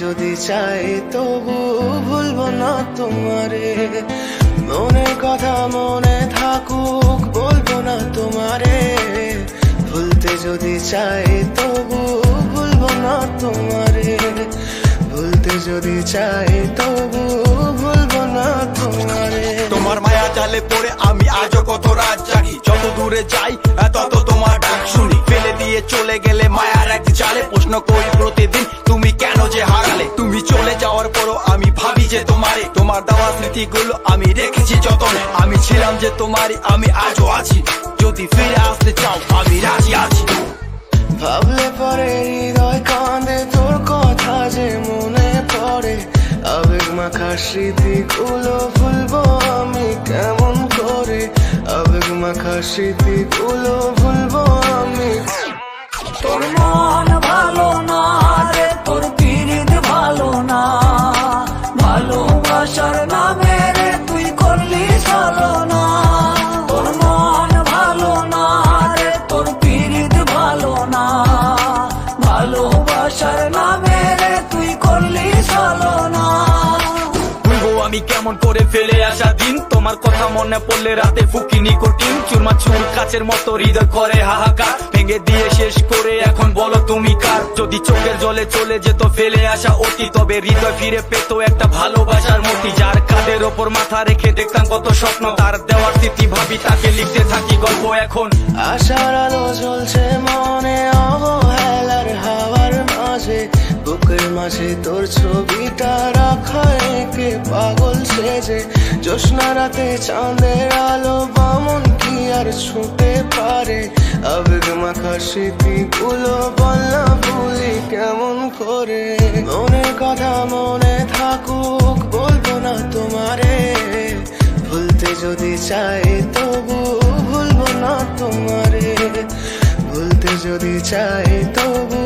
যদি চাই তবু ভুলবো না তোমারে। মনের কথা মনে থাকুক বলবো না তোমারে। ভুলতে যদি চাই তবু ভুলবো না তোমারে। ভুলতে যদি চাই তবু ভুলবো না তোমারে। তোমার মায়া জালে পড়ে আমি আজও কত রাত জাগি, যত দূরে যাই তত তোমার ডাক শুনি। ফেলে দিয়ে চলে গেলে মায়ার এক জালে প্রশ্ন করি প্রতিদিন তুমি কেন যে হারালে। তুমি চলে যাওয়ার পরও আমি ভাবি যে তোমারে, তোমার দেওয়া স্মৃতিগুলো আমি রেখেছি যতনে। আমি ছিলাম যে তোমারই, আমি আজও আছি, যদি ফিরে আসতে চাও আমি রাজি আছি। ভাবলে পরে হৃদয় কাঁদে তোর কথা যে মনে পড়ে। আবেগ মাখা স্মৃতিগুলো ভুলবো আমি কেমন করে। আবেগ মাখা স্মৃতিগুলো ভুলবো আমি। তোর মন ভালো না রে, তোর পিরিত ভালো না। ভালোবাসার নামে রে তুই করলি ছলনা। তোর মন ভালো না রে, তোর পিরিত ভালো না। ভালোবাসার নামে রে তুই করলি ছলনা। ভুলবো আমি কেমন করে ফেলে আসা দিন, তোমার কথা মনে পড়লে রাতে ফুকি নিকোটিন। চুরমা চুর কাচের মতো হৃদয় করে হাহাকার, ভেঙে দিয়ে শেষ করে এখন বলো তুমি কার। যদি চোখের জলে চলে যেত ফেলে আসা অতি, তবে হৃদয় ফিরে পেত একটা ভালোবাসার মতি। যার কাঁধের ওপর মাথা রেখে দেখতাম কত স্বপ্ন, তার দেওয়ার স্মৃতি ভাবি তাকে লিখতে থাকি গল্প এখন। আশার আলো জ্বলছে মনে অবহেলার হাওয়ার মাঝে। বুকের মাঝে তোর ছবিটা রাখা একে পাগল সেজে। জ্যোৎস্না রাতে চাঁদের আলো বামন কি আর ছুঁতে পারে। আবেগ মাখা স্মৃতিগুলো বল না ভুলি কেমন করে। মনের কথা মনে থাকুক বলবো না তোমারে। ভুলতে যদি চাই তবু ভুলবো না তোমারে। ভুলতে যদি চাই তবু